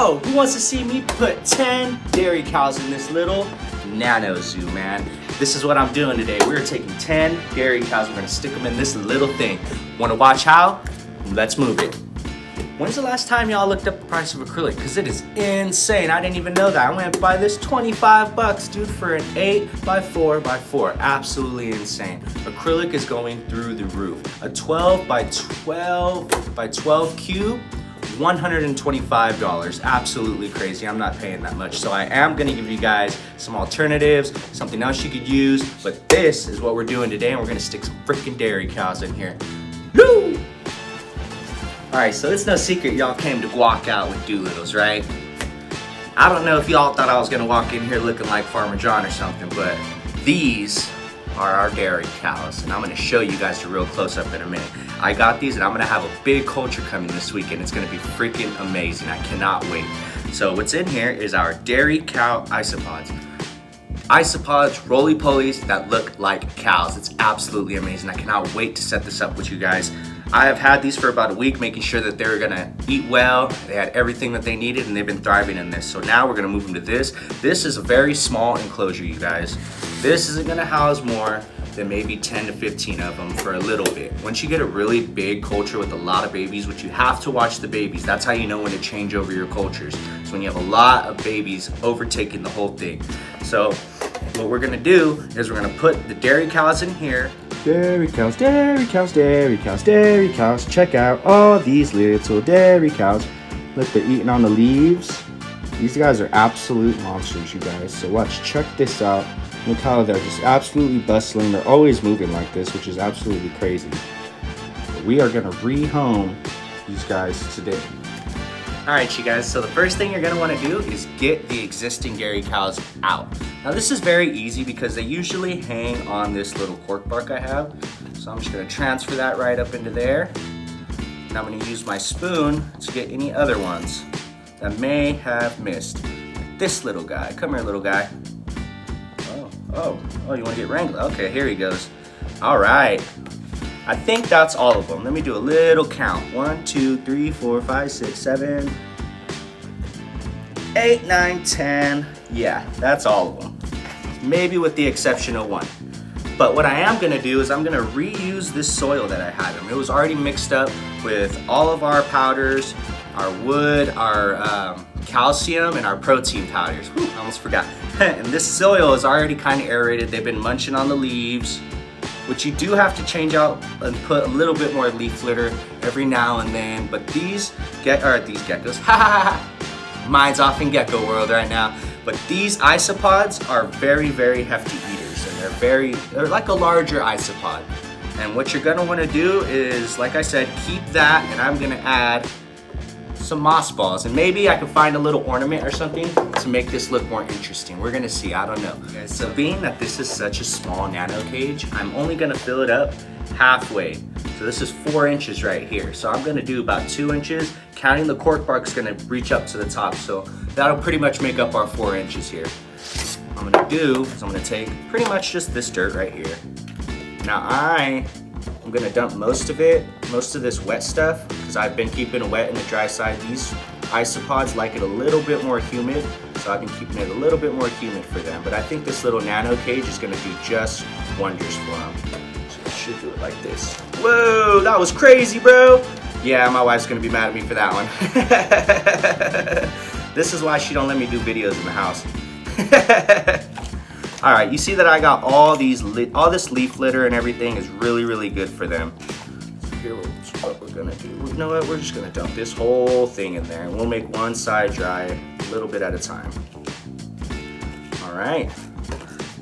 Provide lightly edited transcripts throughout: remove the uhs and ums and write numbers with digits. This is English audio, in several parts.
So, who wants to see me put 10 dairy cows in this little nano zoo, man? This is what I'm doing today. We're taking 10 dairy cows. We're gonna stick them in this little thing. Wanna watch how? Let's move it. When's the last time y'all looked up the price of acrylic? Because it is insane. I didn't even know that. I went to buy this 25 bucks, dude, for an 8x4x4. Absolutely insane. Acrylic is going through the roof. A 12 by 12 cube, $125. Absolutely crazy. I'm not paying that much. So I am gonna give you guys some alternatives, something else you could use, but this is what we're doing today, and we're gonna stick some freaking dairy cows in here. Woo! Alright, so it's no secret y'all came to guac out with Doolittles, right? I don't know if y'all thought I was gonna walk in here looking like Farmer John or something, but these are our dairy cows, and I'm gonna show you guys a real close-up in a minute. I got these, and I'm gonna have a big culture coming this weekend. It's gonna be freaking amazing. I cannot wait. So what's in here is our dairy cow isopods. Isopods, roly-polies that look like cows. It's absolutely amazing. I cannot wait to set this up with you guys. I have had these for about a week, making sure that they were gonna eat well. They had everything that they needed, and they've been thriving in this. So now we're gonna move them to this. This is a very small enclosure, you guys. This isn't gonna house more than maybe 10 to 15 of them for a little bit. Once you get a really big culture with a lot of babies, which you have to watch the babies, that's how you know when to change over your cultures. So when you have a lot of babies overtaking the whole thing. So what we're gonna do is we're gonna put the dairy cows in here. Dairy cows, dairy cows, dairy cows, dairy cows. Check out all these little dairy cows. Look, they're eating on the leaves. These guys are absolute monsters, you guys. So watch, check this out. Look how they're just absolutely bustling. They're always moving like this, which is absolutely crazy. But we are gonna rehome these guys today. All right, you guys, so the first thing you're gonna wanna do is get the existing dairy cows out. Now this is very easy because they usually hang on this little cork bark I have. So I'm just gonna transfer that right up into there. And I'm gonna use my spoon to get any other ones that may have missed. This little guy, come here little guy. Oh, you wanna get wrangled? Okay, here he goes. All right. I think that's all of them. Let me do a little count. 1, 2, 3, 4, 5, 6, 7, 8, 9, 10. Yeah, that's all of them. Maybe with the exception of one. But what I am gonna do is I'm gonna reuse this soil that I had. It was already mixed up with all of our powders, our wood, our calcium, and our protein powders. Whew, I almost forgot. And this soil is already kind of aerated. They've been munching on the leaves, which you do have to change out and put a little bit more leaf litter every now and then. But these geckos, mine's off in gecko world right now. But these isopods are very, very hefty eaters, and they're like a larger isopod. And what you're gonna wanna do is, like I said, keep that, and I'm gonna add some moss balls, and maybe I can find a little ornament or something to make this look more interesting. We're gonna see, I don't know. Okay, so being that this is such a small nano cage, I'm only gonna fill it up halfway. So this is 4 inches right here. So I'm gonna do about 2 inches. Counting the cork bark is gonna reach up to the top. So that'll pretty much make up our 4 inches here. What I'm gonna do is I'm gonna take pretty much just this dirt right here. Now I'm gonna dump most of this wet stuff, because I've been keeping it wet in the dry side. These isopods like it a little bit more humid, so I've been keeping it a little bit more humid for them. But I think this little nano cage is gonna do just wonders for them. So I should do it like this. Whoa, that was crazy, bro. Yeah, my wife's gonna be mad at me for that one. This is why she don't let me do videos in the house. All right, you see that I got all this leaf litter and everything is really, really good for them. So here's what we're gonna do. You know what, we're just gonna dump this whole thing in there, and we'll make one side dry a little bit at a time. All right,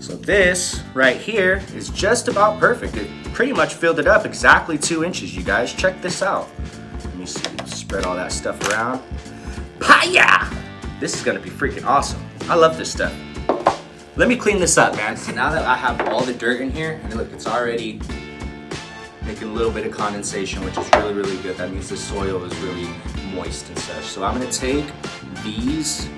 so this right here is just about perfect. It pretty much filled it up exactly 2 inches, you guys. Check this out. Let me see, spread all that stuff around. Hiya! This is gonna be freaking awesome. I love this stuff. Let me clean this up, man. So now that I have all the dirt in here, and look, it's already making a little bit of condensation, which is really, really good. That means the soil is really moist and such. So I'm gonna take these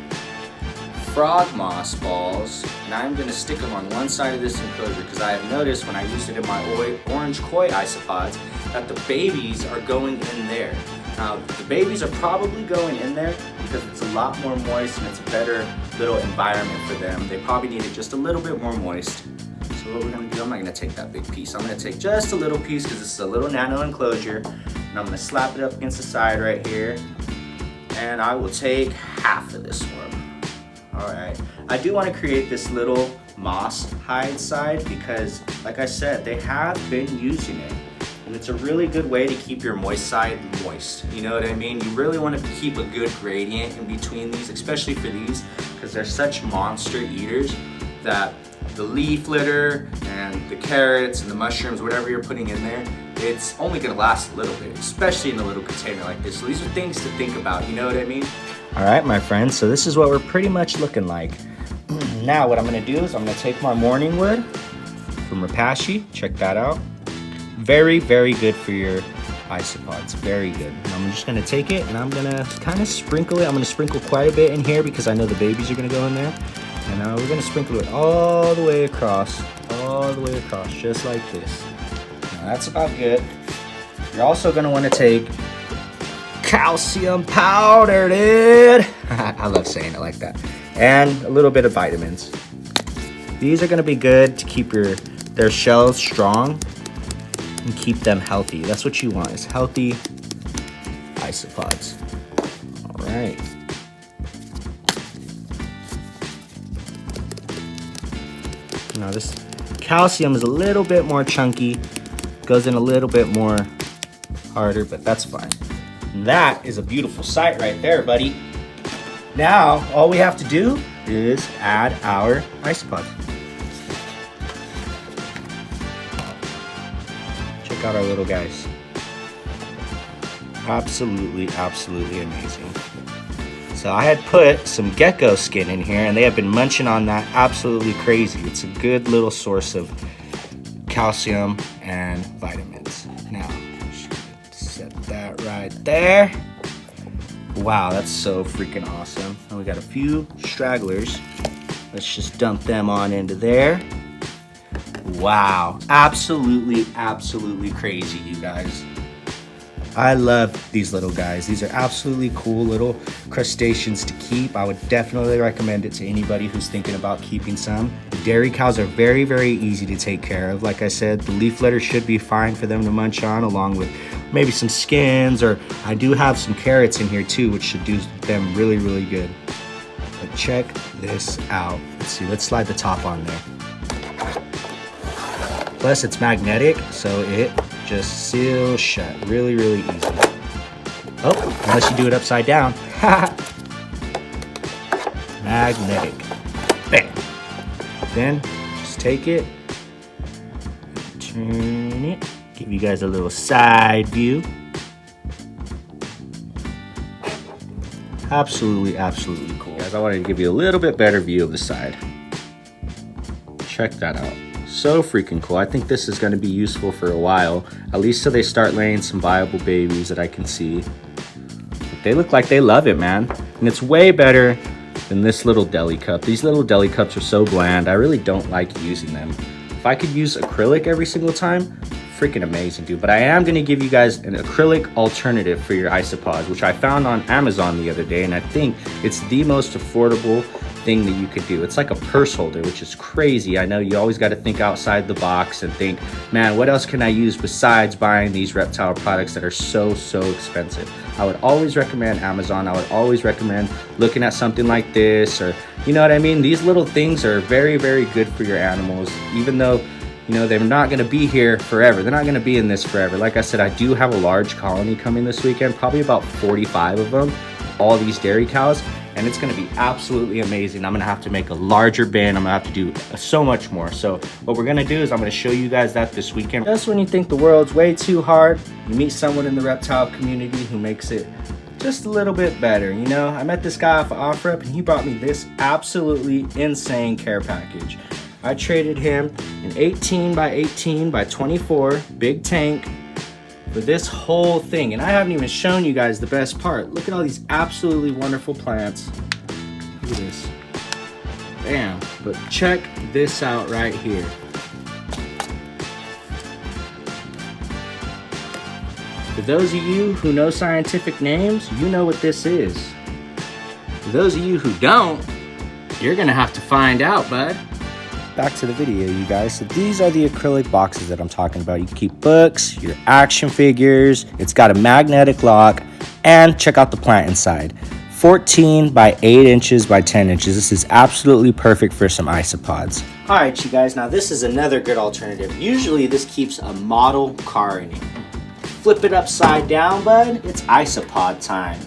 frog moss balls, and I'm gonna stick them on one side of this enclosure, because I have noticed when I used it in my orange koi isopods that the babies are going in there. Now, the babies are probably going in there because it's a lot more moist and it's a better little environment for them. They probably need it just a little bit more moist. So what we're gonna do, I'm not gonna take that big piece. I'm gonna take just a little piece because this is a little nano enclosure. And I'm gonna slap it up against the side right here. And I will take half of this one. All right, I do wanna create this little moss hide side because, like I said, they have been using it. And it's a really good way to keep your moist side moist. You know what I mean? You really want to keep a good gradient in between these, especially for these, because they're such monster eaters that the leaf litter and the carrots and the mushrooms, whatever you're putting in there, it's only gonna last a little bit, especially in a little container like this. So these are things to think about, you know what I mean? All right, my friends, so this is what we're pretty much looking like. Now what I'm gonna do is I'm gonna take my morning wood from Repashy, check that out. Very, very good for your isopods, very good. And I'm just gonna take it and I'm gonna kind of sprinkle it. I'm gonna sprinkle quite a bit in here because I know the babies are gonna go in there. And we're gonna sprinkle it all the way across, just like this. Now that's about good. You're also gonna wanna take calcium powder, dude. I love saying it like that. And a little bit of vitamins. These are gonna be good to keep their shells strong and keep them healthy. That's what you want, is healthy isopods. All right. Now this calcium is a little bit more chunky, goes in a little bit more harder, but that's fine. And that is a beautiful sight right there, buddy. Now, all we have to do is add our isopods. Check out our little guys. Absolutely, absolutely amazing. So I had put some gecko skin in here and they have been munching on that absolutely crazy. It's a good little source of calcium and vitamins. Now, just set that right there. Wow, that's so freaking awesome. And we got a few stragglers. Let's just dump them on into there. Wow, absolutely, absolutely crazy, you guys. I love these little guys. These are absolutely cool little crustaceans to keep. I would definitely recommend it to anybody who's thinking about keeping some. The dairy cows are very, very easy to take care of. Like I said, the leaf litter should be fine for them to munch on, along with maybe some skins, or I do have some carrots in here too, which should do them really, really good. But check this out. Let's see, let's slide the top on there. Plus it's magnetic, so it just seals shut. Really, really easy. Oh, unless you do it upside down. Magnetic. Bam. Then just take it, turn it, give you guys a little side view. Absolutely, absolutely cool. Guys, I wanted to give you a little bit better view of the side. Check that out. So freaking cool. I think this is going to be useful for a while, at least till they start laying some viable babies that I can see. But they look like they love it, man. And it's way better than this little deli cup. These little deli cups are so bland. I really don't like using them. If I could use acrylic every single time, freaking amazing, dude. But I am going to give you guys an acrylic alternative for your isopods, which I found on Amazon the other day, and I think it's the most affordable thing that you could do. It's like a purse holder, which is crazy. I know you always got to think outside the box and think, man, what else can I use besides buying these reptile products that are so expensive? I would always recommend Amazon. I would always recommend looking at something like this, or you know what I mean? These little things are very, very good for your animals, even though, you know, they're not going to be here forever. They're not going to be in this forever. Like I said, I do have a large colony coming this weekend, probably about 45 of them, all these dairy cows, and it's going to be absolutely amazing. I'm going to have to make a larger bin. I'm going to have to do so much more. So what we're going to do is I'm going to show you guys that this weekend. Just when you think the world's way too hard, you meet someone in the reptile community who makes it just a little bit better. You know, I met this guy off of OfferUp and he brought me this absolutely insane care package. I traded him an 18 by 18 by 24 big tank for this whole thing. And I haven't even shown you guys the best part. Look at all these absolutely wonderful plants. Look at this. Bam. But check this out right here. For those of you who know scientific names, you know what this is. For those of you who don't, you're gonna have to find out, bud. Back to the video, you guys. So these are the acrylic boxes that I'm talking about. You can keep books, your action figures. It's got a magnetic lock, and check out the plant inside. 14 by 8 inches by 10 inches. This is absolutely perfect for some isopods. All right, you guys, now this is another good alternative. Usually this keeps a model car in it. Flip it upside down, bud. It's isopod time.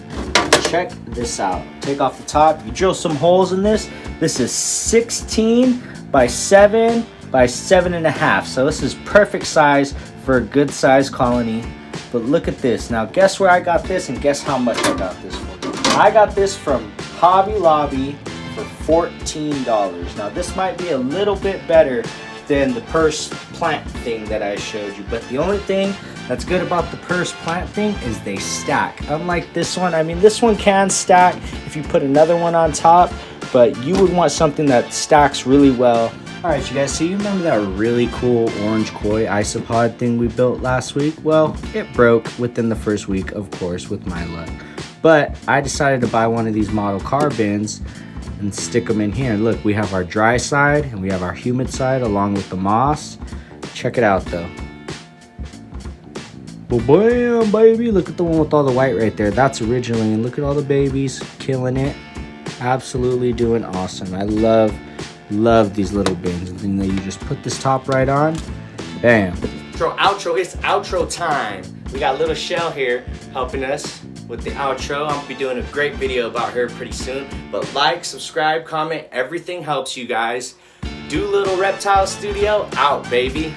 Check this out. Take off the top. You drill some holes in this. This is 16 by 7 by 7.5. So this is perfect size for a good size colony. But look at this. Now guess where I got this and guess how much I got this for. I got this from Hobby Lobby for $14. Now this might be a little bit better than the purse plant thing that I showed you. But the only thing that's good about the purse plant thing is they stack. Unlike this one, I mean this one can stack if you put another one on top, but you would want something that stacks really well. All right, you guys, so you remember that really cool orange koi isopod thing we built last week? Well, it broke within the first week, of course, with my luck. But I decided to buy one of these model car bins and stick them in here. Look, we have our dry side and we have our humid side along with the moss. Check it out though. Well, bam, baby. Look at the one with all the white right there. That's originally, and look at all the babies killing it. Absolutely doing awesome. I love these little bins. And then you just put this top right on. Bam. Outro, it's outro time. We got little Shell here helping us with the outro. I'm gonna be doing a great video about her pretty soon. But like, subscribe, comment, everything helps you guys. Doolittle Reptile Studio out, baby.